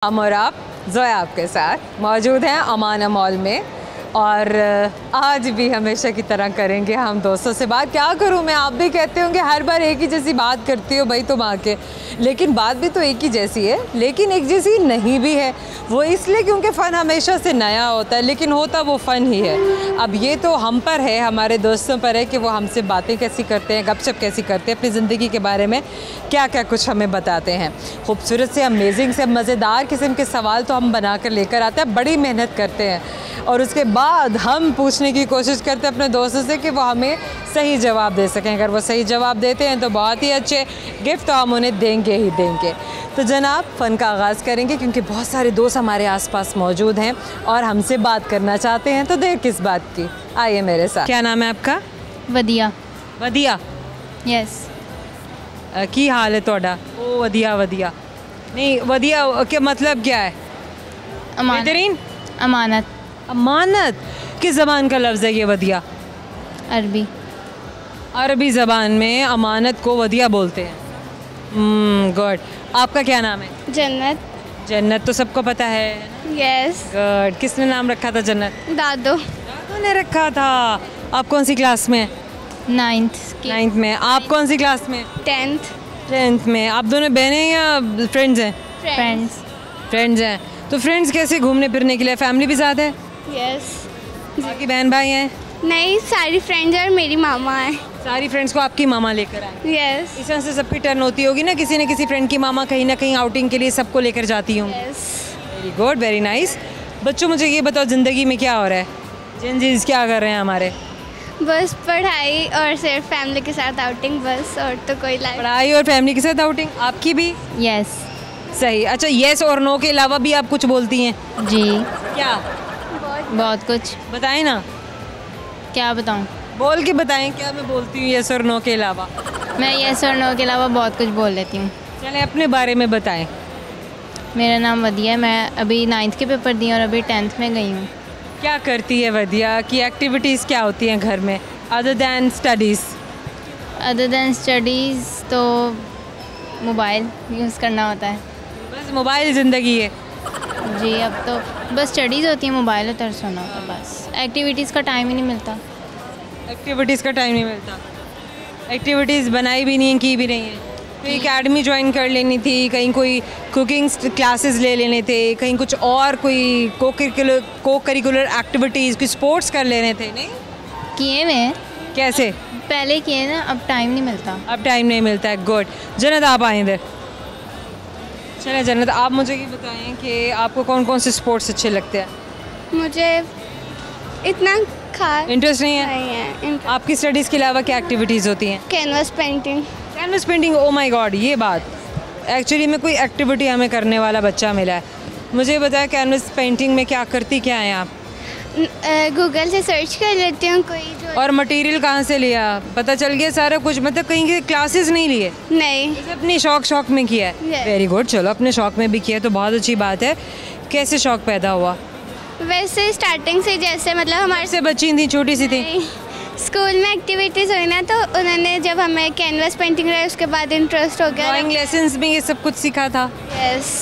हम और आप ज़ोया आपके साथ मौजूद हैं अमाना मॉल में और आज भी हमेशा की तरह करेंगे हम दोस्तों से बात। क्या करूं मैं, आप भी कहते होंगे हर बार एक ही जैसी बात करती हो भाई तुम आके, लेकिन बात भी तो एक ही जैसी है, लेकिन एक जैसी नहीं भी है। वो इसलिए क्योंकि फ़न हमेशा से नया होता है, लेकिन होता वो फ़न ही है। अब ये तो हम पर है, हमारे दोस्तों पर है कि वो हमसे बातें कैसी करते हैं, गपशप कैसी करते हैं, अपनी ज़िंदगी के बारे में क्या क्या कुछ हमें बताते हैं। खूबसूरत से, अमेजिंग से, मज़ेदार किस्म के सवाल तो हम बना कर लेकर आते हैं, बड़ी मेहनत करते हैं और उसके बाद हम पूछने की कोशिश करते हैं अपने दोस्तों से कि वो हमें सही जवाब दे सकें। अगर वो सही जवाब देते हैं तो बहुत ही अच्छे गिफ्ट तो हम उन्हें देंगे ही देंगे। तो जनाब फ़न का आगाज़ करेंगे क्योंकि बहुत सारे दोस्त हमारे आसपास मौजूद हैं और हमसे बात करना चाहते हैं, तो देर किस बात की, आइए मेरे साथ। क्या नाम है आपका? वधिया। वधिया? यस। की हाल है तोड़ा? ओ वधिया वधिया। नहीं वधिया के मतलब क्या है? बेहतरीन। अमानत। अमानत किस ज़बान का लफ्ज़ है ये वधिया? अरबी। अरबी ज़बान में अमानत को वधिया बोलते हैं। गुड। आपका क्या नाम है? जन्नत। जन्नत तो सबको पता है। यस। गुड। किसने नाम रखा था जन्नत? दादो। दादो ने रखा था। आप कौन सी क्लास में? 9th में। आप कौन सी क्लास में? 10th में। आप दोनों बहनें या फ्रेंड्स हैं? फ्रेंड्स हैं। तो फ्रेंड्स कैसे घूमने फिरने के लिए? फैमिली भी साथ है? यस। बाकी बहन भाई हैं? नहीं, सारी फ्रेंड्स और मेरी मामा है। सारी फ्रेंड्स को आपकी मामा लेकर आए? यस। इस तरह से सबकी टर्न होती होगी ना, किसी न किसी फ्रेंड की मामा कहीं ना कहीं आउटिंग के लिए सबको लेकर जाती हूँ। Yes. Very good, very nice. बच्चों मुझे ये बताओ ज़िंदगी में क्या हो रहा है? जेंजीज़ क्या कर रहे हैं हमारे? बस पढ़ाई और सिर्फ फैमिली के साथ आउटिंग, बस और तो कोई लाइफ। पढ़ाई और फैमिली के साथ आउटिंग। आपकी भी? यस। सही। अच्छा, येस और नो के अलावा भी आप कुछ बोलती हैं? जी। क्या? बहुत कुछ। बताएं ना। क्या बताऊँ? बोल के बताएं क्या मैं बोलती हूँ येस और नो के अलावा। मैं यस और नो के अलावा बहुत कुछ बोल लेती हूँ। चलें अपने बारे में बताएं। मेरा नाम वधिया है, मैं अभी 9th के पेपर दिए और अभी 10th में गई हूँ। क्या करती है वधिया की एक्टिविटीज़ क्या होती हैं घर में other than studies? Other than studies तो मोबाइल यूज़ करना होता है। बस मोबाइल ज़िंदगी है? जी, अब तो बस स्टडीज़ होती है, मोबाइल होता है, सोना होता है, बस एक्टिविटीज़ का टाइम ही नहीं मिलता। एक्टिविटीज़ का टाइम नहीं मिलता। एक्टिविटीज़ बनाई भी नहीं है, की भी नहीं है। कोई एकेडमी ज्वाइन कर लेनी थी, कहीं कोई कुकिंग क्लासेस ले लेने थे, कहीं कुछ और कोई को करिकुलर एक्टिविटीज़, कोई स्पोर्ट्स कर लेने थे। नहीं किए में? कैसे? पहले किए ना, अब टाइम नहीं मिलता। अब टाइम नहीं मिलता है। गुड। जन्नत आप आए इधर। चलें जन्नत, आप मुझे ये बताएं कि आपको कौन कौन से स्पोर्ट्स अच्छे लगते हैं? मुझे इतना खास इंटरेस्ट नहीं है? नहीं है। आपकी स्टडीज़ के अलावा क्या एक्टिविटीज़ होती हैं? Canvas painting. Canvas painting? Oh my God, ये बात एक्चुअली में कोई एक्टिविटी हमें करने वाला बच्चा मिला है। मुझे बताया कैनवस पेंटिंग में क्या करती क्या हैं आप? गूगल से सर्च कर लेती हूँ कोई जो। और मटेरियल कहाँ से लिया? पता चल गया सारा कुछ? मतलब कहीं के क्लासेस नहीं लिए? नहीं। अपनी शौक में किया है? Very good. चलो अपने शौक में भी किया तो बहुत अच्छी बात है। कैसे शौक पैदा हुआ? वैसे स्टार्टिंग से, जैसे मतलब हमारे से बच्ची थी, छोटी सी थी, स्कूल में एक्टिविटीज़ हुई ना, तो उन्होंने जब हमें कैनवस पेंटिंग रहा उसके बाद इंटरेस्ट हो गया। ड्राइंग लेसन्स में ये सब कुछ सीखा था? यस।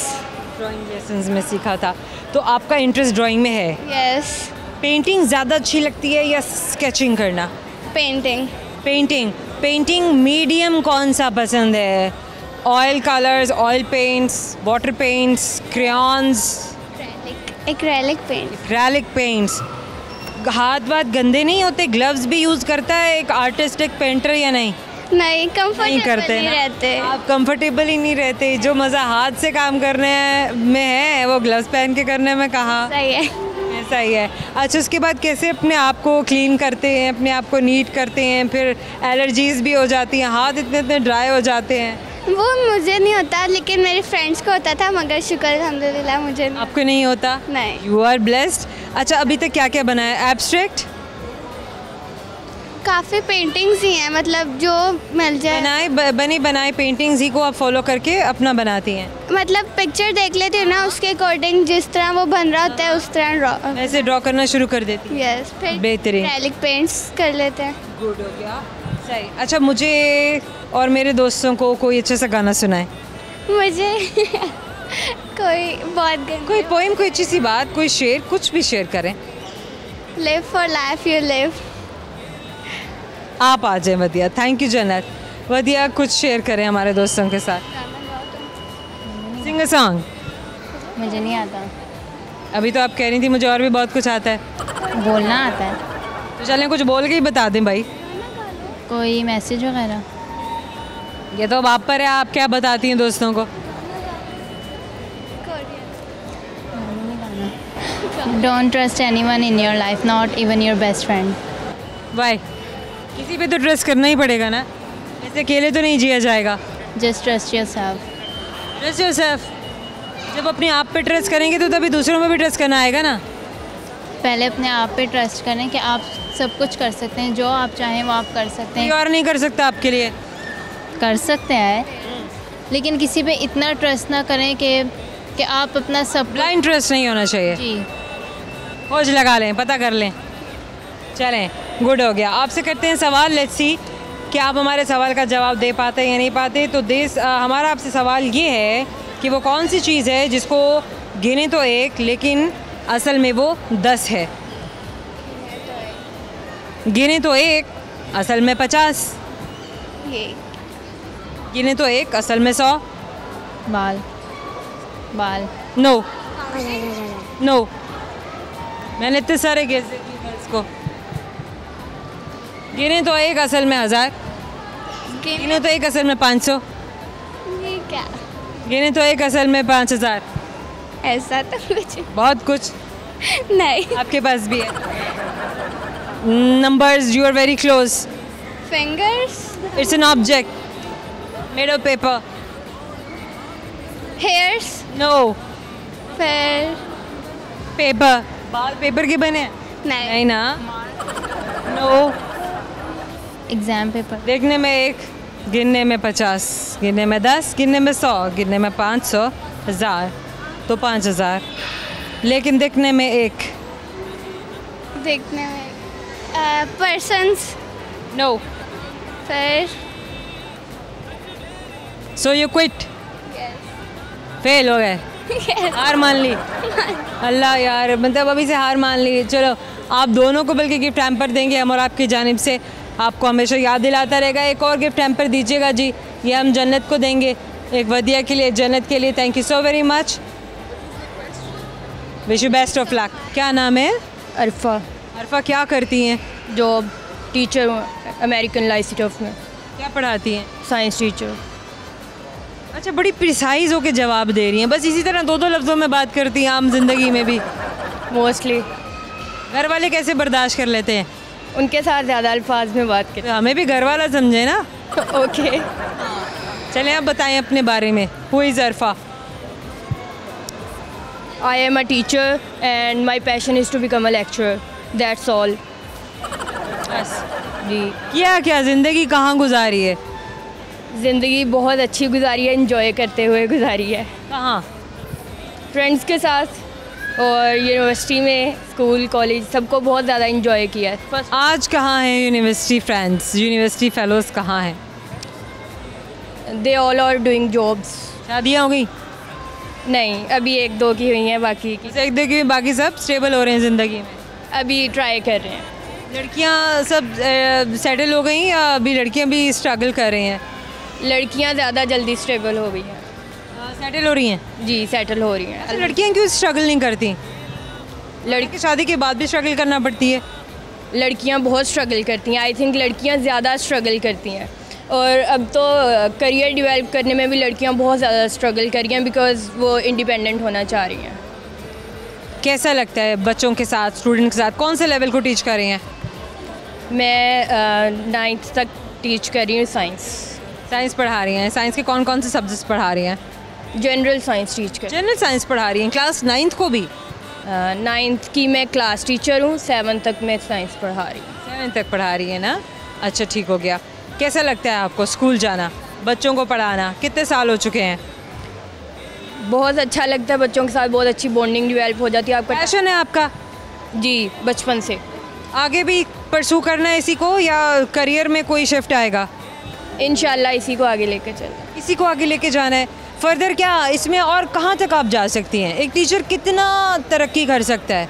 ड्राइंग लेसन्स में सीखा था। तो आपका इंटरेस्ट ड्राइंग में है? यस। पेंटिंग ज़्यादा अच्छी लगती है या स्केचिंग करना? पेंटिंग मीडियम कौन सा पसंद है? Oil colours, oil paints, water paints, crayons? Acrylic paints. हाथ गंदे नहीं होते? ग्लव्स भी यूज़ करता है एक आर्टिस्ट, एक पेंटर या नहीं? नहीं, कंफर्टेबल नहीं रहते। आप कंफर्टेबल ही नहीं रहते। जो मज़ा हाथ से काम करने में है वो ग्लव्स पहन के करने में कहाँ? सही है। ऐसा ही है। अच्छा, उसके बाद कैसे अपने आप को क्लीन करते हैं, अपने आप को नीट करते हैं? फिर एलर्जीज़ भी हो जाती हैं, हाथ इतने ड्राई हो जाते हैं। वो मुझे नहीं होता, लेकिन मेरे फ्रेंड्स को होता था, मगर शुक्र अल्हम्दुलिल्लाह मुझे नहीं। आपको नहीं होता? नहीं। You are blessed. अच्छा, अभी तक क्या क्या बनाया? एब्स्ट्रैक्ट? काफ़ी पेंटिंग्स ही हैं, मतलब जो मिल जाए। बनी बनाई पेंटिंग्स ही को आप फॉलो करके अपना बनाती हैं? मतलब पिक्चर देख लेती हूँ ना, उसके अकॉर्डिंग जिस तरह वो बन रहा होता है उस तरह वैसे ड्रॉ करना शुरू कर देती हैं? यस। फिर बेहतरीन। एक्रेलिक पेंट्स कर लेते हैं। गुड हो गया। सही। अच्छा, मुझे और मेरे दोस्तों को कोई अच्छा सा गाना सुनाए। मुझे कोई बहुत गंदी। कोई पोएम, कोई अच्छी सी बात, कोई शेर, कुछ भी शेयर करें। Live for life you live. आप आ जाए। वधिया, थैंक यू जन्नत। वधिया, कुछ शेयर करें हमारे दोस्तों के साथ। सिंग अ सॉन्ग। मुझे नहीं आता। अभी तो आप कह रही थी मुझे और भी बहुत कुछ आता है। बोलना आता है। तो चलें कुछ बोल के ही बता दें भाई। कोई मैसेज वगैरह? ये तो अब आप पर है, आप क्या बताती हैं दोस्तों को। Don't trust anyone in your life, not even your best friend. Why? किसी पे तो ट्रस्ट करना ही पड़ेगा ना, ऐसे अकेले तो नहीं जिया जाएगा। Just trust yourself. Trust yourself. जब अपने आप पे ट्रस्ट करेंगे तो तभी दूसरों पे भी ट्रस्ट करना आएगा ना। पहले अपने आप पे ट्रस्ट करें कि आप सब कुछ कर सकते हैं, जो आप चाहें वो आप कर सकते कोई हैं। और नहीं कर सकता आपके लिए। कर सकते हैं, लेकिन किसी पे इतना ट्रस्ट ना करें कि आप अपना सब। ब्लाइंड ट्रस्ट नहीं होना चाहिए। जी। खोज लगा लें, पता कर लें। चलें, गुड हो गया। आपसे करते हैं सवाल। लेट्स सी कि आप हमारे सवाल का जवाब दे पाते हैं या नहीं पाते। तो हमारा आपसे सवाल ये है कि वो कौन सी चीज़ है जिसको गिने तो एक लेकिन असल में वो 10 है। गिने तो एक, असल में 50। ये गिने तो एक, असल में 100। बाल। बाल। नो नो, मैंने इतने सारे गेस दिए गर्ल्स को। गिने तो एक, असल में 1000। गिने तो एक, असल में 500। ये क्या? गिने तो एक, असल में 5000। ऐसा तो कुछ बहुत कुछ नहीं। आपके पास भी है। Numbers, you are very close. Fingers. It's an object made of paper. Hairs. No, फिर पेपर। बाल पेपर के बने हैं? नहीं। नहीं ना। नो। Exam paper. देखने में एक, गिनने में 50, गिनने में 10, गिनने में 100, गिनने में 500, 1000 तो 5000। लेकिन देखने में एक। देखने में पर्सन्स। नो। फिर सो यू क्विट। फेल हो गए, हार मान ली। अल्लाह यार, मतलब अभी से हार मान ली। चलो, आप दोनों को बल्कि गिफ्ट हैम्पर देंगे हम, और आपकी जानिब से आपको हमेशा याद दिलाता रहेगा। एक और गिफ्ट हैम्पर दीजिएगा जी, ये हम जन्नत को देंगे, एक वधिया के लिए, जन्नत के लिए। Thank you so very much. Wish you best of luck. क्या नाम है? अरफा। अरफा, क्या करती हैं? जॉब, टीचर हूँ अमेरिकन लाइफ में। क्या पढ़ाती हैं? Science teacher. अच्छा, बड़ी प्रिसाइज होके जवाब दे रही हैं। बस इसी तरह 2-2 लफ्ज़ों में बात करती हैं आम जिंदगी में भी। मोस्टली घर वाले कैसे बर्दाश्त कर लेते हैं? उनके साथ ज़्यादा अल्फाज में बात तो हमें भी घर वाला समझे ना। करें। ओके। चलें, आप बताएं अपने बारे में। Who is Arfa? I am a teacher and my passion is to become a lecturer, that's all. बस। जी। क्या क्या ज़िंदगी कहाँ गुजारी है? ज़िंदगी बहुत अच्छी गुजारी है, इंजॉय करते हुए गुजारी है। कहाँ? फ्रेंड्स के साथ और यूनिवर्सिटी में, स्कूल, कॉलेज, सबको बहुत ज़्यादा इंजॉय किया है। फर्स्ट आज कहाँ हैं यूनिवर्सिटी फ्रेंड्स, यूनिवर्सिटी फेलोज़ कहाँ हैं? They all are doing jobs. शादियाँ हो गई? नहीं, अभी 1-2 की हुई हैं, बाकी की एक देखिए, बाकी सब स्टेबल हो रहे हैं ज़िंदगी में? अभी ट्राई कर रहे हैं। लड़कियाँ सब सेटल हो गई या अभी लड़कियाँ भी स्ट्रगल कर रही हैं? लड़कियां ज़्यादा जल्दी स्टेबल हो गई हैं। सेटल हो रही हैं? जी, सेटल हो रही हैं। अच्छा, लड़कियाँ क्यों स्ट्रगल नहीं करती? लड़की शादी के बाद भी स्ट्रगल करना पड़ती है। लड़कियां बहुत स्ट्रगल करती हैं। आई थिंक लड़कियां ज़्यादा स्ट्रगल करती हैं, और अब तो करियर डेवलप करने में भी लड़कियां बहुत ज़्यादा स्ट्रगल कर रही हैं, बिकॉज़ वो इंडिपेंडेंट होना चाह रही हैं। कैसा लगता है बच्चों के साथ, स्टूडेंट के साथ? कौन से लेवल को टीच कर रही हैं? मैं 9th तक टीच कर रही हूँ साइंस। साइंस पढ़ा रही हैं? साइंस के कौन कौन से सब्जेक्ट्स पढ़ा रही हैं? जनरल साइंस टीच कर। जनरल साइंस पढ़ा रही हैं। क्लास 9th को भी? 9th की मैं क्लास टीचर हूँ, 7th तक मैं साइंस पढ़ा रही हूँ। 7th तक पढ़ा रही है ना। अच्छा, ठीक हो गया। कैसा लगता है आपको स्कूल जाना, बच्चों को पढ़ाना? कितने साल हो चुके हैं? बहुत अच्छा लगता है, बच्चों के साथ बहुत अच्छी बॉन्डिंग डेवलप हो जाती है। आपका पैशन है आपका? जी, बचपन से। आगे भी परसू करना है इसी को, या करियर में कोई शिफ्ट आएगा? इंशाल्लाह इसी को आगे लेकर चलना। इसी को आगे लेके जाना है। फर्दर क्या इसमें और कहाँ तक आप जा सकती हैं? एक टीचर कितना तरक्की कर सकता है?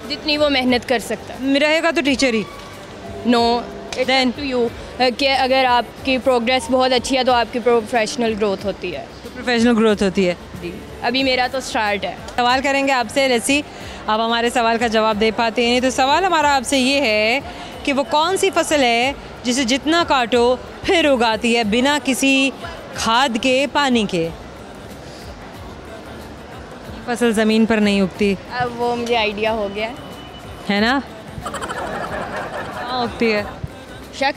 जितनी वो मेहनत कर सकता है। रहेगा तो टीचर ही। नो, इट्स टू यू कि अगर आपकी प्रोग्रेस बहुत अच्छी है तो आपकी प्रोफेशनल ग्रोथ होती है। तो प्रोफेशनल ग्रोथ होती है। अभी मेरा तो स्टार्ट है। सवाल करेंगे आपसे, लेट्स आप हमारे सवाल का जवाब दे पाते हैं। तो सवाल हमारा आपसे ये है कि वो कौन सी फसल है जिसे जितना काटो फिर उगाती है बिना किसी खाद के, पानी के? फसल ज़मीन पर नहीं उगती। अब वो मुझे आइडिया हो गया है ना? कहाँ उगती है? शक।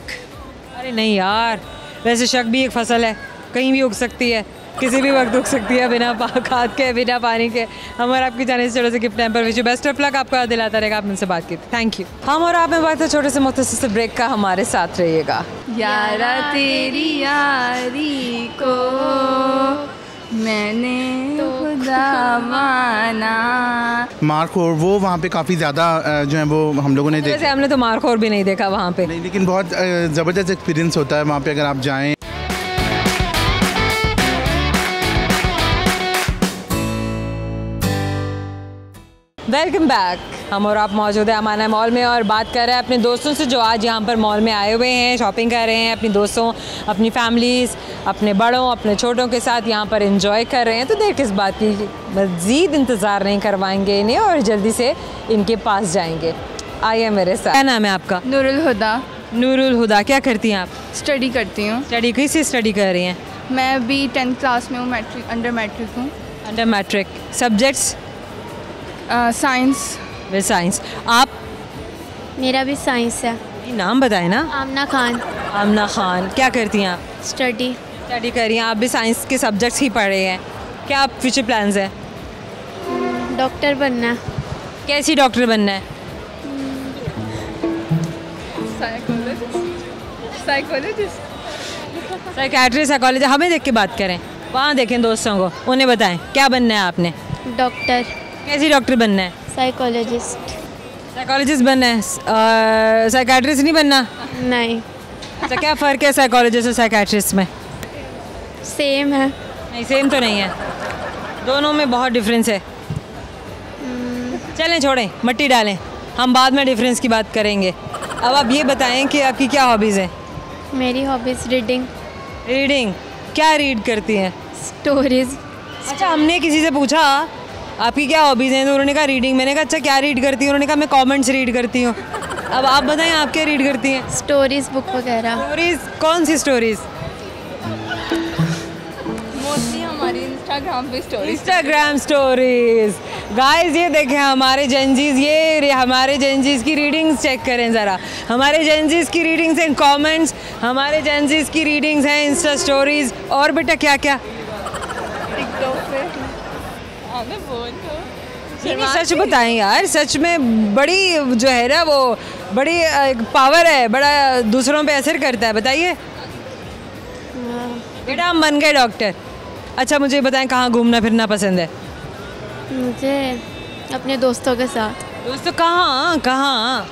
अरे नहीं यार, वैसे शक भी एक फसल है, कहीं भी उग सकती है, किसी भी वक्त उग सकती है, बिना खाद के, बिना पानी के। हमारा आपकी जाने से छोटे से गिफ्ट टाइम पर विश बेस्ट ऑफ लक, आपका दिलाता रहेगा। आप मुझसे बात की, थैंक यू। हम और आप में बात है छोटे से मुख्तसर से ब्रेक का, हमारे साथ रहिएगा। यारा तेरी यारी को मैंने खुदा माना। मारखोर वो वहाँ पे काफ़ी ज़्यादा जो है वो हम लोगों ने वैसे देखा हमने तो मारखोर भी नहीं देखा वहाँ पे। नहीं, लेकिन बहुत ज़बरदस्त एक्सपीरियंस होता है वहाँ पे अगर आप जाएं। Welcome back. हम और आप मौजूद है अमाना मॉल में और बात कर रहे हैं अपने दोस्तों से जो आज यहाँ पर मॉल में आए हुए हैं, शॉपिंग कर रहे हैं, अपनी दोस्तों, अपनी फैमिलीज़, अपने बड़ों, अपने छोटों के साथ यहाँ पर एंजॉय कर रहे हैं। तो देर किस बात की, मज़ीद इंतज़ार नहीं करवाएंगे इन्हें और जल्दी से इनके पास जाएंगे। आइए मेरे साथ। क्या नाम है आपका? नूरुल हुदा। नूरुल हुदा, क्या करती हैं आप? स्टडी करती हूँ। स्टडी किस स्टडी कर रही हैं? मैं अभी 10th क्लास में हूँ, मैट्रिक अंडर मैट्रिक हूँ। Under matric. सब्जेक्ट्स? साइंस। वे साइंस। आप? मेरा भी साइंस है। नाम बताएं ना। आमना खान। आमना खान, क्या करती हैं आप? स्टडी। स्टडी कर रही हैं आप भी, साइंस के सब्जेक्ट्स ही पढ़ रहे हैं। क्या आप फ्यूचर प्लान्स हैं? डॉक्टर बनना है। कैसी डॉक्टर बनना है? Psychiatrist, psychologist. हमें देख के बात करें, वहाँ देखें दोस्तों को, उन्हें बताएं क्या बनना है आपने? डॉक्टर। कैसी डॉक्टर बनना है? साइकोलॉजिस्ट। साइकोलॉजिस्ट बनना है, साइकियाट्रिस्ट नहीं बनना? नहीं, अच्छा, क्या फ़र्क है साइकोलॉजिस्ट और साइकियाट्रिस्ट में? सेम है। नहीं, सेम तो नहीं है, दोनों में बहुत डिफरेंस है। चलें छोड़ें, मट्टी डालें, हम बाद में डिफरेंस की बात करेंगे। अब आप ये बताएं कि आपकी क्या हॉबीज़ हैं? मेरी हॉबीज़ रीडिंग। रीडिंग। क्या रीड करती हैं? स्टोरीज। अच्छा, हमने किसी से पूछा आपकी क्या हॉबीज़ हैं तो उन्होंने कहा रीडिंग। मैंने कहा अच्छा क्या रीड करती हैं? उन्होंने कहा मैं कमेंट्स रीड करती हूँ। अब आप बताएं आप क्या रीड करती हैं? स्टोरीज बुक वगैरह। स्टोरीज़? कौन सी स्टोरीज़? मोस्टली हमारी इंस्टाग्राम पे स्टोरी। Instagram stories. गाइस ये देखें हमारे जेंजीज़, ये हमारे जेंजीज़ की रीडिंग्स चेक करें ज़रा। हमारे जेंजीज़ की रीडिंग्स हैं कमेंट्स, हमारे जेंजीज़ की रीडिंग्स हैं इंस्टा स्टोरीज़। और बेटा क्या क्या? नहीं, सच बताएं यार, सच में बड़ी जो है ना वो बड़ी पावर है, बड़ा दूसरों पे असर करता है। बताइए बेटा, हम बन गए डॉक्टर। अच्छा मुझे बताएं कहाँ घूमना फिरना पसंद है? मुझे अपने दोस्तों के साथ। दोस्तों कहाँ कहाँ?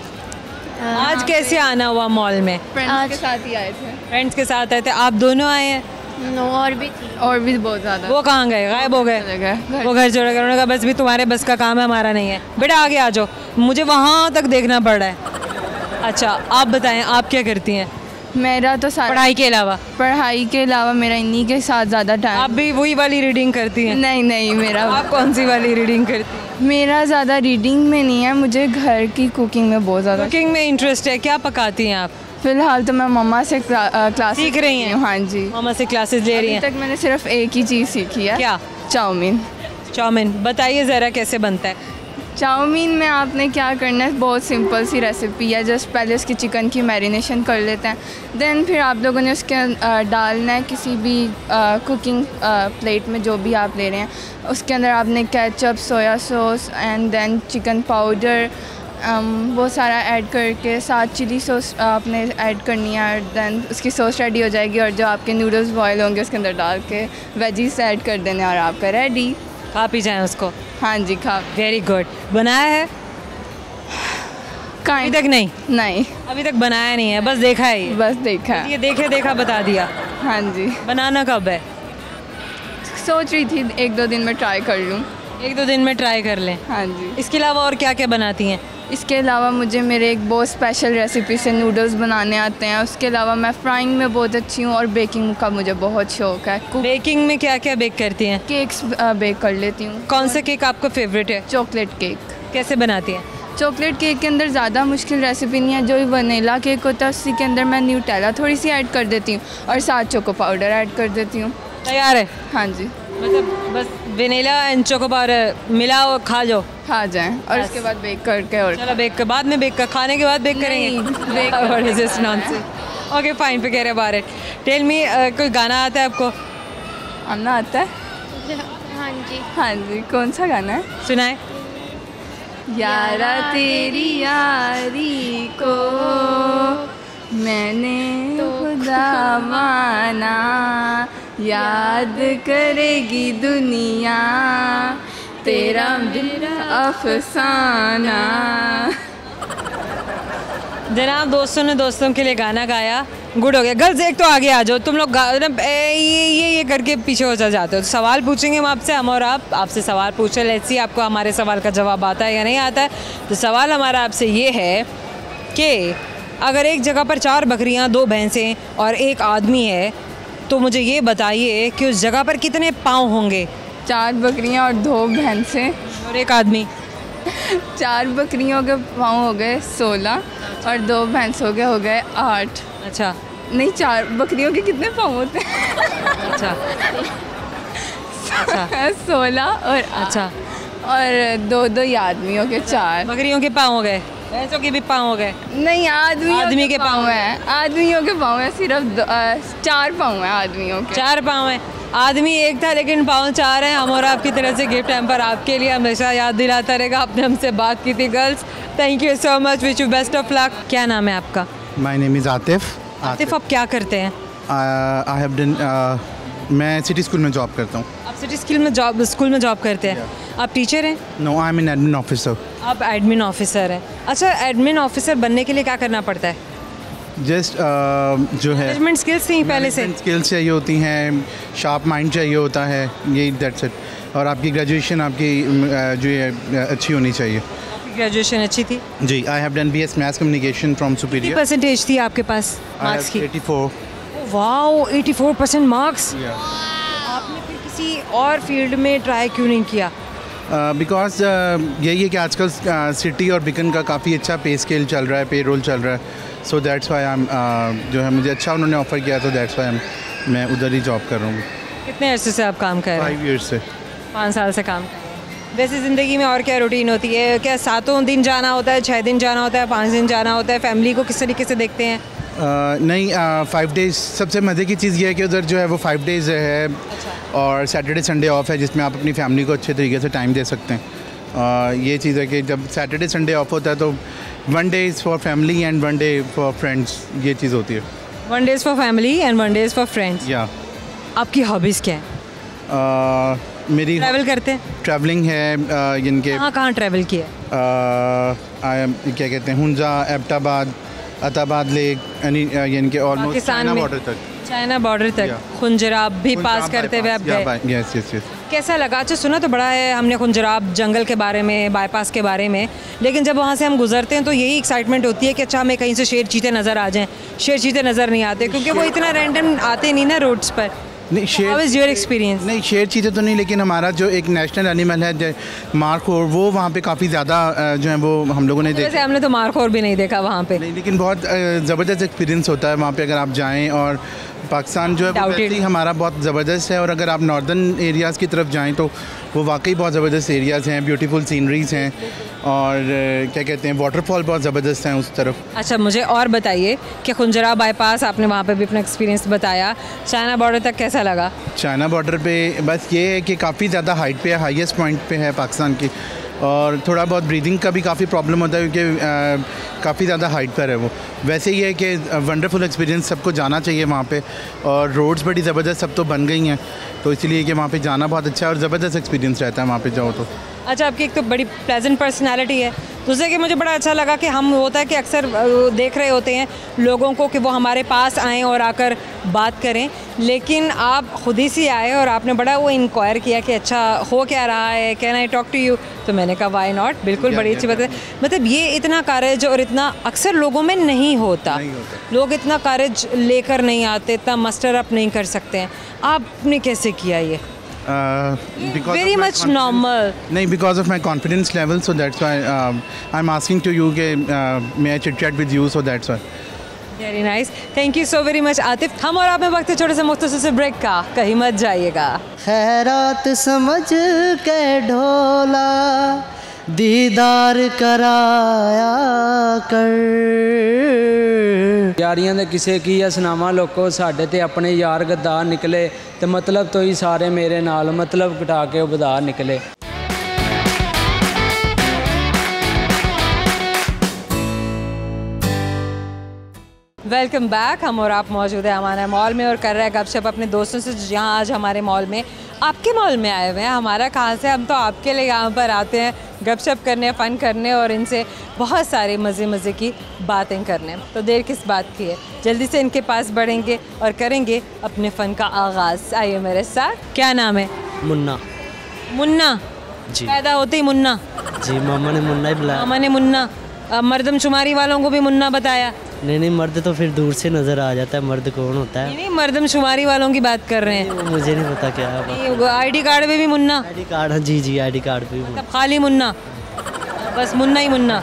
आज कैसे आना हुआ मॉल में? फ्रेंड्स के साथ ही आए थे। फ्रेंड्स के साथ आए थे। आप दोनों आए हैं? नो, और भी थी। और भी बहुत ज़्यादा। वो कहाँ गए? गायब हो गए? वो घर छोड़ गए। उन्होंने कहा बस भी तुम्हारे बस का काम है, हमारा नहीं है। बेटा आगे आ जाओ, मुझे वहाँ तक देखना पड़ रहा है। अच्छा आप बताएं आप क्या करती हैं मेरा तो सारा पढ़ाई के अलावा? पढ़ाई के अलावा मेरा इन्हीं के साथ ज़्यादा टाइम। आप भी वही वाली रीडिंग करती हैं? नहीं नहीं, मेरा आप कौन सी वाली रीडिंग करती हैं? मेरा ज़्यादा रीडिंग में नहीं है, मुझे घर की कुकिंग में बहुत ज़्यादा। कुकिंग में इंटरेस्ट है। क्या पकाती हैं आप? फ़िलहाल तो मैं मम्मा से क्लास सीख रही हैं? हाँ जी, मामा से क्लासेस ले रही अभी हैं? तक मैंने सिर्फ एक ही चीज़ सीखी है। क्या? चाउमीन। चाउमीन बताइए ज़रा कैसे बनता है? चाउमीन में आपने क्या करना है, बहुत सिंपल सी रेसिपी है। जस्ट पहले उसकी चिकन की मैरिनेशन कर लेते हैं, देन फिर आप लोगों ने उसके डालना है किसी भी कुकिंग प्लेट में जो भी आप ले रहे हैं। उसके अंदर आपने ketchup, soya sauce and then chicken powder वो सारा ऐड करके साथ चिली सॉस आपने ऐड करनी है। और देन उसकी सॉस रेडी हो जाएगी और जो आपके नूडल्स बॉयल होंगे उसके अंदर डाल के वेजीज ऐड कर देने और आपका रेडी। खा पी जाएँ उसको? हाँ जी, खा। Very good. बनाया है? अभी तक नहीं? नहीं, अभी तक बनाया नहीं है, बस देखा है ये? बस देखा है। ये देखे देखा बता दिया। हाँ जी, बनाना कब है? सोच रही थी 1-2 दिन में ट्राई कर लूँ। 1-2 दिन में ट्राई कर लें। हाँ जी। इसके अलावा और क्या क्या बनाती हैं? इसके अलावा मुझे मेरे एक बहुत स्पेशल रेसिपी से नूडल्स बनाने आते हैं। उसके अलावा मैं फ्राइंग में बहुत अच्छी हूँ और बेकिंग का मुझे बहुत शौक है। बेकिंग में क्या क्या बेक करती हैं? केक्स बेक कर लेती हूँ। कौन सा केक आपका फेवरेट है? Chocolate cake. कैसे बनाती हैं? चॉकलेट केक के अंदर ज़्यादा मुश्किल रेसिपी नहीं है। जो वनीला केक होता है उसी के अंदर मैं न्यूटेला थोड़ी सी ऐड कर देती हूँ और साथ चोको पाउडर ऐड कर देती हूँ। तैयार है? हाँ जी। मतलब बस वेनिला एंड चोको पाउडर मिलाओ, खा जाओ, खा जाएं और उसके बाद बेक करके। और चलो बेक कर, बाद में बेक कर, खाने के बाद बेक करेंगे। ओके फाइन, फिर कह रहे टेल मी, कोई गाना आता है आपको? आना आता है? हाँ जी। हाँ जी। कौन सा गाना है? सुनाए। यारा तेरी यारी को मैंने खुदा माना, याद करेगी दुनिया तेरा मेरा अफसाना। जनाब दोस्तों ने दोस्तों के लिए गाना गाया, गुड हो गया। गर्ल्स एक तो आगे आ जाओ, तुम लोग ये करके पीछे हो जाते हो। तो सवाल पूछेंगे हम आपसे, हम और आप आपसे सवाल पूछे, लेट्स सी आपको हमारे सवाल का जवाब आता है या नहीं आता है। तो सवाल हमारा आपसे ये है कि अगर एक जगह पर 4 बकरियां, 2 भैंसें और 1 आदमी है, तो मुझे ये बताइए कि उस जगह पर कितने पाँव होंगे? 4 बकरियां और 2 भैंसें और 1 आदमी। 4 बकरियों के पाँव हो गए 16 और 2 भैंसों के हो गए 8। अच्छा नहीं, 4 बकरियों के कितने पाँव होते हैं? अच्छा अच्छा 16 और अच्छा और 2 आदमियों के 4। बकरियों के पाँव हो गए, भैंसों के भी पाँव हो गए। नहीं, आदमी के पाँव पाँव है। आदमियों के पाँव है, सिर्फ 4 पाँव है आदमियों के। 4 पाँव हैं। आदमी 1 था लेकिन पाँव 4 हैं। हम और आपकी तरफ से गिफ्ट हैम्पर आपके लिए हमेशा याद दिलाता रहेगा। आपने हमसे बात की थी girls, thank you so much, wish you best of luck. क्या नाम है आपका? My name is Atif. Atif, आप क्या करते हैं? आई हैव डन, मैं सिटी स्कूल में जॉब करता हूँ। आप सिटी स्कूल में जॉब करते हैं? आप टीचर हैं? No, I am an admin officer. आप एडमिन ऑफिसर हैं। अच्छा, एडमिन ऑफिसर बनने के लिए क्या करना पड़ता है? जस्ट जो है मैनेजमेंट स्किल्स नहीं पहले से? स्किल्स चाहिए होती हैं, शार्प माइंड चाहिए होता है, यही दैट्स इट। और आपकी ग्रेजुएशन आपकी जो है अच्छी होनी चाहिए। ग्रेजुएशन अच्छी थी? जी, I have done BS maths communication from कितनी सुपीरियर। परसेंटेज थी आपके पास मार्क्स की? 84। Wow, 84% marks. आपने फिर किसी और फील्ड में ट्राई क्यों नहीं किया? बिकॉज यही है कि आजकल सिटी और बिकन का काफ़ी अच्छा पे स्केल चल रहा है, पे रोल चल रहा है। सो दैट्स वाई आई जो है मुझे अच्छा उन्होंने ऑफ़र किया, तो दैट्स वाई मैं उधर ही जॉब कर रहा हूँ। कितने अरसे से आप काम कर रहे हैं? 5 years से। 5 साल से काम कर रहे हैं। वैसे ज़िंदगी में और क्या रूटीन होती है? क्या 7 दिन जाना होता है, 6 दिन जाना होता है, 5 दिन जाना होता है? फैमिली को किस तरीके से देखते हैं? नहीं, 5 days। सबसे मज़े की चीज़ ये है कि उधर जो है वो 5 days है। अच्छा। और सैटरडे संडे ऑफ है, जिसमें आप अपनी फैमिली को अच्छे तरीके से टाइम दे सकते हैं। ये चीज़ है कि जब सैटरडे संडे ऑफ होता है तो 1 day is for family and 1 day for friends, ये चीज़ होती है। 1 day for family and 1 day for friends. या आपकी हॉबीज़ क्या है? मेरी ट्रैवल करते हैं? ट्रैवलिंग है। इनके कहाँ ट्रैवल किया? क्या कहते हैं, हुंजा, एबटाबाद, अताबाद लेक, यानी कि ऑलमोस्ट पाकिस्तान चाइना में? बॉर्डर तक। चाइना बॉर्डर तक? खुंजराब भी पास करते हुए आप गए? Yes yes yes. कैसा लगा? अच्छा, सुना तो बड़ा है हमने खुंजराब जंगल के बारे में, बाईपास के बारे में, लेकिन जब वहाँ से हम गुजरते हैं तो यही एक्साइटमेंट होती है कि अच्छा हमें कहीं से शेर चीते नज़र आ जाएं। शेर चीते नज़र नहीं आते क्योंकि वो इतना रैंडम आते नहीं ना रोड्स पर। नहीं, शेर, हाउ इज़ योर एक्सपीरियंस? नहीं, शेर चीज़ें तो नहीं, लेकिन हमारा जो एक नेशनल एनिमल है मार्खोर, वो वहाँ पे काफ़ी ज़्यादा जो है वो हम लोगों ने वैसे हमने तो मार्खोर भी नहीं देखा वहाँ पे। नहीं, लेकिन बहुत ज़बरदस्त एक्सपीरियंस होता है वहाँ पे अगर आप जाएं। और पाकिस्तान जो है वो वैसे ही हमारा बहुत ज़बरदस्त है। और अगर आप नॉर्दर्न एरियाज़ की तरफ जाएं तो वो वाकई बहुत ज़बरदस्त एरियाज़ हैं, ब्यूटीफुल सीनरीज़ हैं और क्या कहते हैं, वाटरफॉल बहुत ज़बरदस्त हैं उस तरफ। अच्छा, मुझे और बताइए कि खुंजराब बाईपास, आपने वहाँ पे भी अपना एक्सपीरियंस बताया, चाइना बॉर्डर तक कैसा लगा? चाइना बॉर्डर पे बस ये है कि काफ़ी ज़्यादा हाइट पे है, हाईएस्ट पॉइंट पे है पाकिस्तान की। और थोड़ा बहुत ब्रीदिंग का भी काफ़ी प्रॉब्लम होता है क्योंकि काफ़ी ज़्यादा हाइट पर है वो। वैसे ये है कि वंडरफुल एक्सपीरियंस, सबको जाना चाहिए वहाँ पे। और रोड्स बड़ी ज़बरदस्त सब तो बन गई हैं, तो इसलिए कि वहाँ पे जाना बहुत अच्छा है और ज़बरदस्त एक्सपीरियंस रहता है वहाँ पे जाओ तो। अच्छा, आपकी एक तो बड़ी प्लेजेंट पर्सनालिटी है, दूसरे कि मुझे बड़ा अच्छा लगा कि हम होता है कि अक्सर देख रहे होते हैं लोगों को कि वो हमारे पास आएँ और आकर बात करें, लेकिन आप खुद ही से आए और आपने बड़ा वो इंक्वायर किया कि अच्छा हो क्या रहा है, can I talk to you. तो मैंने कहा वाई नॉट, बिल्कुल बड़ी अच्छी बात है। मतलब ये इतना करेज और इतना अक्सर लोगों में नहीं होता, लोग इतना करेज लेकर नहीं आते, इतना मस्टर अप नहीं कर सकते हैं। आपने कैसे किया ये? Very much normal. नहीं, because of my confidence level, so that's why I'm asking to you कि may I chit chat with you, so that's why. Very nice. Thank you so very much Atif. हम और आप में वक्त है छोटे से मुख्तसर से ब्रेक का, कहीं मत जाइएगा। खैरात समझ के ढोला दीदार कराया कर। यारियां दे किसे की सुनावा लोको, साडे ते अपने यार गद्दार निकले, ते मतलब तो ही सारे मेरे नाल मतलब घटा के उधार निकले। Welcome back. हम और आप मौजूद है अमाना मॉल में और कर रहे हैं गपशप अपने दोस्तों से जहाँ आज हमारे मॉल में, आपके मॉल में आए हुए हैं। हमारा कहाँ से, हम तो आपके लिए यहाँ पर आते हैं गपशप करने, फ़न करने और इनसे बहुत सारे मज़े की बातें करने। तो देर किस बात की है, जल्दी से इनके पास बढ़ेंगे और करेंगे अपने फ़न का आगाज़। आइए मेरे साथ। क्या नाम है? मुन्ना। मुन्ना जी। पैदा होते ही मुन्ना? जी, मामा ने मुन्ना ही बुलाया। मामा ने मुन्ना। मर्दमशुमारी वालों को भी मुन्ना बताया? नहीं, मर्द तो फिर दूर से नज़र आ जाता है मर्द कौन होता है। नहीं, मर्दमशुमारी वालों की बात कर रहे हैं। मुझे नहीं पता क्या है। आईडी कार्ड पे भी मुन्ना? आईडी कार्ड, हाँ जी, आईडी कार्ड पे भी मतलब खाली मुन्ना, बस मुन्ना ही मुन्ना।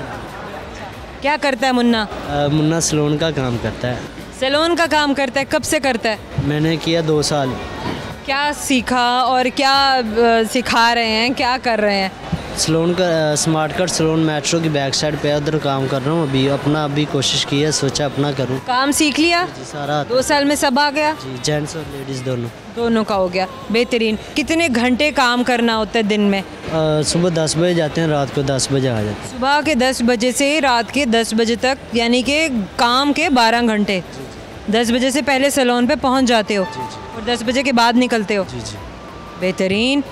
क्या करता है मुन्ना? मुन्ना सैलून का काम करता है। सैलून का काम करता है? कब से करता है? मैंने किया 2 साल। क्या सीखा और क्या सिखा रहे हैं, क्या कर रहे हैं? सैलून का स्मार्ट कट सैलून मेट्रो की बैक साइड पे उधर काम कर रहा हूँ। अभी कोशिश की है, सोचा अपना करूँ। काम सीख लिया? जी, सारा 2 साल में सब आ गया? जी, जेंट्स और लेडीज़ दोनों का हो गया। बेहतरीन। कितने घंटे काम करना होता है दिन में? सुबह 10 बजे जाते हैं, रात को 10 बजे आ जाते हैं। सुबह के 10 बजे से रात के 10 बजे तक, यानी कि काम के 12 घंटे। 10 बजे से पहले सैलून पे पहुंच जाते हो और 10 बजे के बाद निकलते हो? जी जी। बेहतरीन।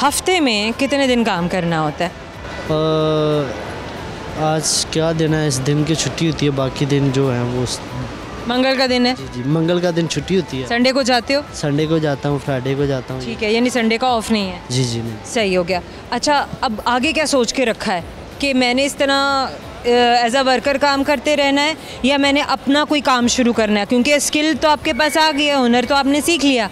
हफ्ते में कितने दिन काम करना होता है? आज क्या दिन है, इस दिन की छुट्टी होती है, बाकी दिन जो है वो मंगल का दिन है? जी, मंगल का दिन छुट्टी होती है। संडे को जाते हो? संडे को जाता हूँ, फ्राइडे को जाता हूँ। ठीक है, यानी संडे का ऑफ नहीं है? जी नहीं। सही हो गया। अच्छा, अब आगे क्या सोच के रखा है कि मैंने इस तरह एज अ वर्कर काम करते रहना है या मैंने अपना कोई काम शुरू करना है? क्योंकि स्किल तो आपके पास आ गई है, हुनर तो आपने सीख लिया।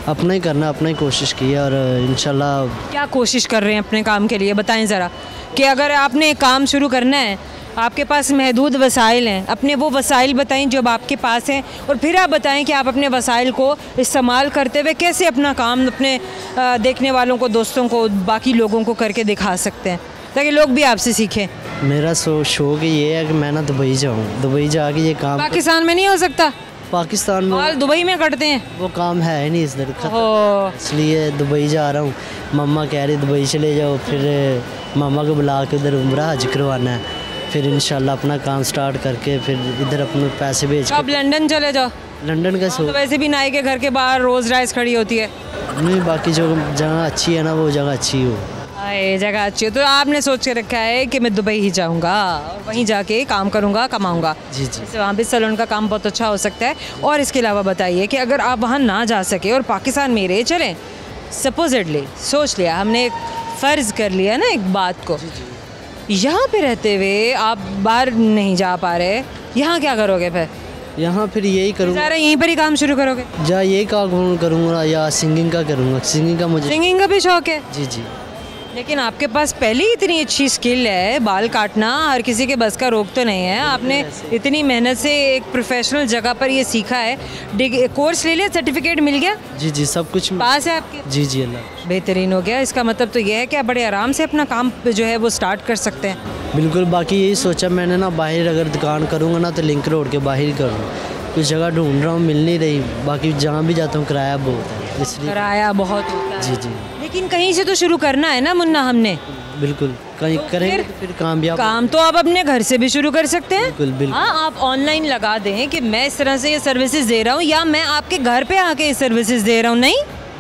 अपना ही करना, अपना ही कोशिश की है और इंशाल्लाह। क्या कोशिश कर रहे हैं अपने काम के लिए, बताएं ज़रा। कि अगर आपने काम शुरू करना है, आपके पास महदूद वसाइल हैं, अपने वो वसाइल बताएं जो आपके पास हैं और फिर आप बताएं कि आप अपने वसाइल को इस्तेमाल करते हुए कैसे अपना काम अपने देखने वालों को, दोस्तों को, बाकी लोगों को करके दिखा सकते हैं ताकि लोग भी आपसे सीखें। मेरा शौक ये है कि मैं ना दुबई जाऊँ, दुबई जाके ये काम। पाकिस्तान में नहीं हो सकता? पाकिस्तान में और दुबई में करते हैं, वो काम है नहीं इस तरह, इसलिए दुबई जा रहा हूँ। मम्मा कह रही दुबई चले जाओ, फिर मामा को बुला के उधर उम्रा हज करवाना है, फिर इंशाल्लाह अपना काम स्टार्ट करके फिर इधर अपने पैसे भेज। अब लंदन चले जाओ? लंदन का तो वैसे भी नाई के घर के बाहर रोज़ राइस खड़ी होती है। नहीं, बाकी जो जगह अच्छी है ना वो जगह अच्छी हो। ये जगह अच्छी हो तो आपने सोच के रखा है कि मैं दुबई ही जाऊंगा और वहीं जाके काम करूंगा, कमाऊंगा। जी जी। वहाँ भी सैलून का काम बहुत अच्छा हो सकता है। और इसके अलावा बताइए कि अगर आप वहाँ ना जा सके और पाकिस्तान में रह चलें, सपोजिटली सोच लिया हमने, एक फ़र्ज़ कर लिया ना एक बात को, यहाँ पे रहते हुए आप बाहर नहीं जा पा रहे, यहाँ क्या करोगे फिर? यहाँ फिर यही करूँगा। यहीं पर ही काम शुरू करोगे? यही काम करूँगा या सिंगिंग का करूँगा। सिंगिंग का मुझे, सिंगिंग का भी शौक है? जी जी। लेकिन आपके पास पहले ही इतनी अच्छी स्किल है, बाल काटना हर किसी के बस का रोक तो नहीं है। आपने इतनी मेहनत से एक प्रोफेशनल जगह पर ये सीखा है, कोर्स ले लिया, सर्टिफिकेट मिल गया? जी जी, सब कुछ पास है आपके? जी जी, अल्लाह। बेहतरीन हो गया। इसका मतलब तो ये है कि आप बड़े आराम से अपना काम जो है वो स्टार्ट कर सकते हैं। बिल्कुल। बाकी यही सोचा मैंने ना, बाहर अगर दुकान करूँगा ना तो लिंक रोड के बाहर ही करूँ। कुछ जगह ढूंढ रहा हूँ, मिल नहीं रही। बाकी जहाँ भी जाता हूँ किराया बहुत है, इसलिए किराया बहुत होता है। जी जी। लेकिन कहीं से तो शुरू करना है ना मुन्ना हमने। बिल्कुल, कहीं करेंगे तो फिर कामयाब। काम तो आप अपने घर से भी शुरू कर सकते हैं। बिल्कुल बिल्कुल। हाँ, आप ऑनलाइन लगा दें कि मैं इस तरह से ये सर्विसेज दे रहा हूँ या मैं आपके घर पे आके ये सर्विसेज दे रहा हूँ। नहीं,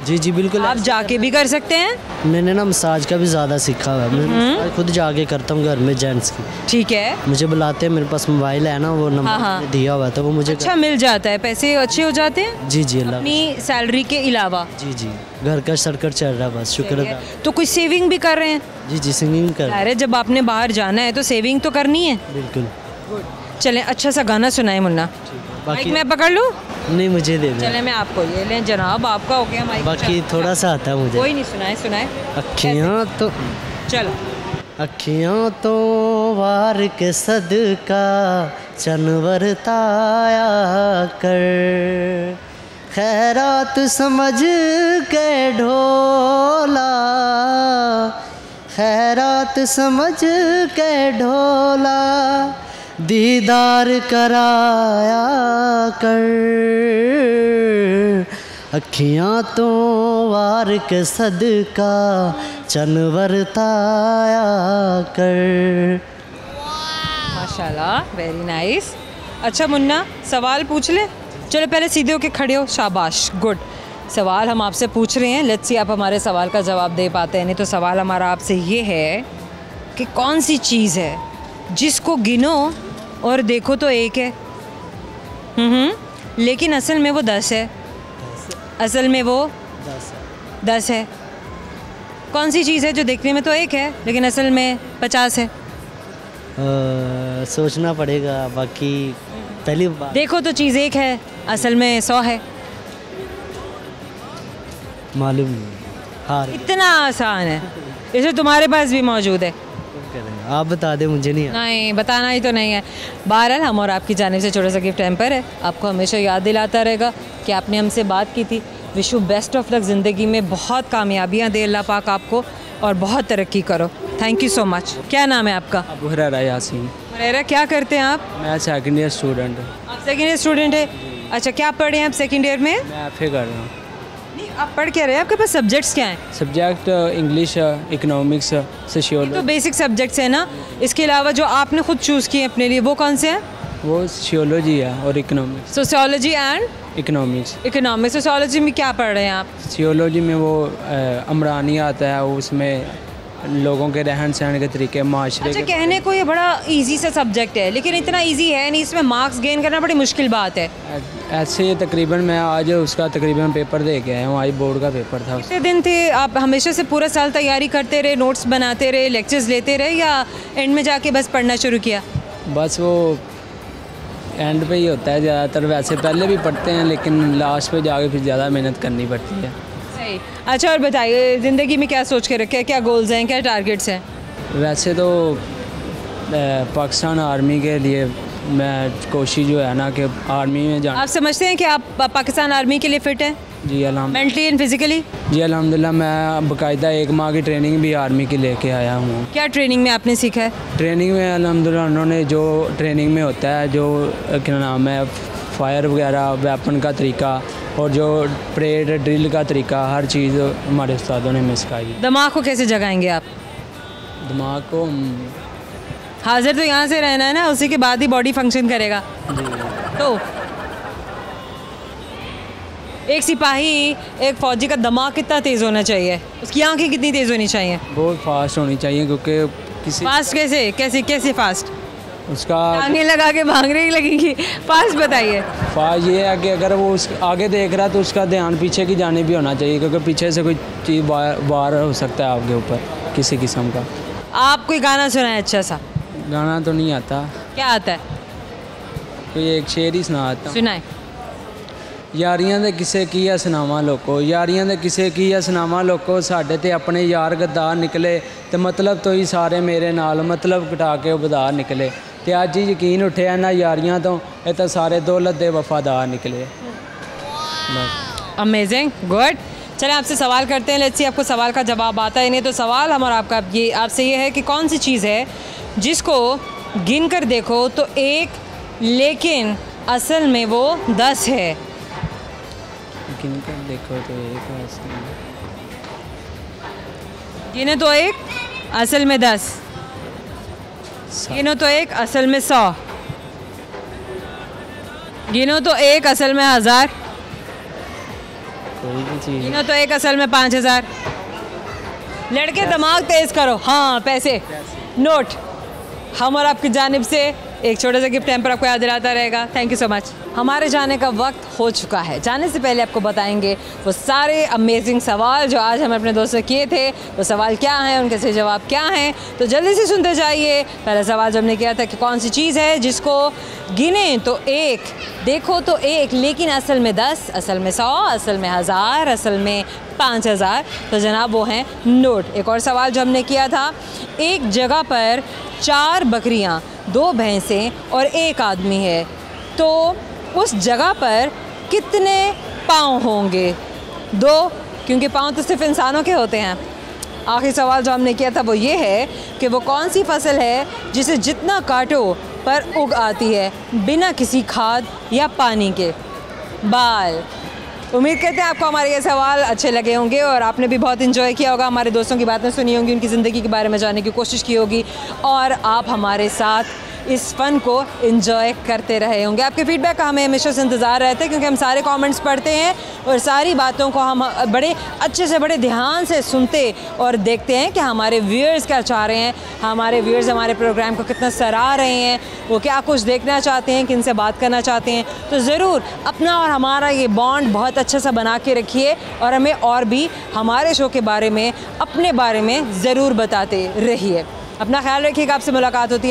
जी जी बिल्कुल। आप जाके भी कर सकते हैं। मैंने ना मसाज का भी ज़्यादा सीखा हुआ है, मैं मसाज खुद जाके करता हूँ घर में जेंट्स की। ठीक है। मुझे बुलाते हैं, मेरे पास मोबाइल है ना, वो नंबर दिया हुआ है तो वो मुझे अच्छा मिल जाता है, पैसे अच्छे हो जाते हैं जी जी अल्लाह अपनी सैलरी के अलावा। जी जी घर का सर्कल चल रहा है बस, शुक्र अदा। तो कुछ सेविंग भी कर रहे हैं? जी जी सिंगिंग कर। अरे जब आपने बाहर जाना है तो सेविंग तो करनी है। बिल्कुल। चलें अच्छा सा गाना सुनाए मुन्ना। माइक मैं पकड़ लूँ? नहीं मुझे दे दो। चले मैं आपको ये लें जनाब, आपका हो गया माइक। बाकी थोड़ा सा आता है मुझे। कोई नहीं, सुनाए सुनाए। अखियाँ तो चलो। अखियाँ तो वार के सदका चनवर ताया कर, खैरात समझ के ढोला, खैरात समझ के ढोला, दीदार कराया कर। अखियाँ तो वार के सदका चनवर ताया कर। माशाल्लाह, वेरी नाइस। अच्छा मुन्ना सवाल पूछ ले। चलो पहले सीधे होके खड़े हो, शाबाश, गुड। सवाल हम आपसे पूछ रहे हैं, लेट्स सी आप हमारे सवाल का जवाब दे पाते हैं। नहीं तो सवाल हमारा आपसे ये है कि कौन सी चीज़ है जिसको गिनो और देखो तो एक है, लेकिन असल में वो 10 है। असल में वो 10 है। कौन सी चीज़ है जो देखने में तो एक है लेकिन असल में 50 है? सोचना पड़ेगा। बाकी पहली बात देखो तो चीज़ एक है, असल में 100 है। मालूम नहीं, हार। इतना आसान है, इसे तुम्हारे पास भी मौजूद है। आप बता दें, मुझे नहीं। नहीं बताना ही तो नहीं है। बहरहाल हम और आपकी जानिब से छोटा सा गिफ्ट हैम्पर है, आपको हमेशा याद दिलाता रहेगा कि आपने हमसे बात की थी। Wish you best of luck, ज़िंदगी में बहुत कामयाबियाँ दे अल्लाह पाक आपको और बहुत तरक्की करो। Thank you so much. क्या नाम है आपका? अबू हुरैरा यासीन। हुरैरा, क्या करते हैं आप? मैं सेकंड ईयर स्टूडेंट हूँ। आप सेकंड ईयर स्टूडेंट है? अच्छा, क्या पढ़ रहे हैं आप सेकंड ईयर में? मैं एफ ए कर रहा हूँ। नहीं, आप पढ़ क्या रहे हैं? आपके पास सब्जेक्ट्स क्या हैं? Subject English, economics, sociology. तो बेसिक सब्जेक्ट्स हैं ना। इसके अलावा जो आपने खुद चूज़ किए अपने लिए वो कौन से हैं? वो सोशियोलॉजी है और economics. Sociology and economics. Economics. Sociology में क्या पढ़ रहे हैं आप? सोशियोलॉजी में वो अमरानी आता है, उसमें लोगों के रहन सहन के तरीके, माशरे। अच्छा, कहने को ये बड़ा इजी सा सब्जेक्ट है लेकिन इतना इजी है नहीं, इसमें मार्क्स गेन करना बड़ी मुश्किल बात है। ऐसे ही तकरीबन मैं आज उसका तकरीबन पेपर दे के आया हूँ, आज बोर्ड का पेपर था। कितने दिन थे आप? हमेशा से पूरा साल तैयारी करते रहे, नोट्स बनाते रहे, लेक्चर्स लेते रहे, या एंड में जाके बस पढ़ना शुरू किया? बस वो एंड पे ही होता है ज़्यादातर। वैसे पहले भी पढ़ते हैं लेकिन लास्ट पे जाके फिर ज़्यादा मेहनत करनी पड़ती है। सही। अच्छा, और बताइए ज़िंदगी में क्या सोच के रखे हैं, क्या गोल्स हैं, क्या टारगेट्स हैं? वैसे तो पाकिस्तान आर्मी के लिए मैं कोशिश जो है ना कि आर्मी में जाना। आप समझते हैं कि आप पाकिस्तान आर्मी के लिए फ़िट हैं जी अल्हम्दुलिल्लाह। Mentally and physically? जी अल्हम्दुलिल्लाह। मैं बाकायदा 1 माह की ट्रेनिंग भी आर्मी की लेके आया हूँ। क्या ट्रेनिंग में आपने सीखा है? ट्रेनिंग में अल्हम्दुलिल्लाह उन्होंने जो ट्रेनिंग में होता है, जो क्या नाम है, फायर वगैरह, वेपन का तरीका और जो परेड ड्रिल का तरीका, हर चीज़ हमारे उस्तादों ने हमें सिखाई। दिमाग को कैसे जगाएंगे आप? दिमाग को हाजिर तो यहाँ से रहना है ना, उसी के बाद ही बॉडी फंक्शन करेगा। तो एक सिपाही, एक फ़ौजी का दिमाग कितना तेज़ होना चाहिए, उसकी आंखें कितनी तेज़ होनी चाहिए? बहुत फास्ट होनी चाहिए, क्योंकि किसी फास्ट कैसे कैसे कैसे फास्ट? उसका आगे लगा के भागने लगेंगी। फास्ट बताइए। फास्ट ये है कि अगर वो उस आगे देख रहा है तो उसका ध्यान पीछे की जाने भी होना चाहिए, क्योंकि पीछे से कोई चीज़ वार हो सकता है आपके ऊपर किसी किस्म का। आप कोई गाना सुनाए अच्छा सा? गाना तो नहीं आता। क्या आता है? कोई एक शेर ही सुना आता। सुनाए। यारियां दे किसे कीया सुनावां लोको, यारियां दे किसे कीया सुनावां लोको, साडे ते अपने यार गद्दार निकले, ते मतलब तो ही सारे मेरे नाल मतलब कटा के उबदार निकले, ते अज ही यकीन उठिया ना यारियां तो ये तो सारे दौलत दे वफादार निकले। Amazing, good. चलें आपसे सवाल करते हैं, लेट्स सी आपको सवाल का जवाब आता है नहीं। तो सवाल हमारा आपसे ये है कि कौन सी चीज़ है जिसको गिन कर देखो तो एक, लेकिन असल में वो 10 है? गिन कर देखो तो एक, गिनो तो एक, असल में 10, गिनो तो एक, असल में 100, गिनो तो एक, असल में 1000, कोई भी चीज़। तीनों तो एक, असल में 5000। लड़के दिमाग तेज करो। हाँ, पैसे नोट हम और आपकी जानिब से एक छोटा सा गिफ्ट हैम्पर आपको याद दिलाता रहेगा। Thank you so much. हमारे जाने का वक्त हो चुका है। जाने से पहले आपको बताएंगे वो सारे अमेजिंग सवाल जो आज हम अपने दोस्तों से किए थे। वो सवाल क्या हैं, उनके सही जवाब क्या हैं, तो जल्दी से सुनते जाइए। पहला सवाल जो हमने किया था कि कौन सी चीज़ है जिसको गिने तो 1, देखो तो 1, लेकिन असल में 10, असल में 100, असल में 1000, असल में 5000। तो जनाब वो हैं नोट। एक और सवाल जो हमने किया था, एक जगह पर 4 बकरियाँ, 2 भैंसें और 1 आदमी है, तो उस जगह पर कितने पाँव होंगे? 2, क्योंकि पाँव तो सिर्फ इंसानों के होते हैं। आखिरी सवाल जो हमने किया था वो ये है कि वो कौन सी फसल है जिसे जितना काटो पर उग आती है बिना किसी खाद या पानी के? बाल। उम्मीद करते हैं आपको हमारे ये सवाल अच्छे लगे होंगे और आपने भी बहुत इन्जॉय किया होगा, हमारे दोस्तों की बातें सुनी होंगी, उनकी ज़िंदगी के बारे में जानने की कोशिश की होगी और आप हमारे साथ इस फ़न को एंजॉय करते रहे होंगे। आपके फीडबैक का हमें हमेशा से इंतज़ार रहता है, क्योंकि हम सारे कमेंट्स पढ़ते हैं और सारी बातों को हम बड़े अच्छे से, बड़े ध्यान से सुनते और देखते हैं कि हमारे व्यूअर्स क्या चाह रहे हैं, हमारे व्यूअर्स हमारे प्रोग्राम को कितना सराह रहे हैं, वो क्या कुछ देखना चाहते हैं, किन से बात करना चाहते हैं। तो ज़रूर अपना और हमारा ये बॉन्ड बहुत अच्छा सा बना के रखिए और हमें और भी हमारे शो के बारे में, अपने बारे में ज़रूर बताते रहिए। अपना ख्याल रखिएगा। आपसे मुलाकात होती है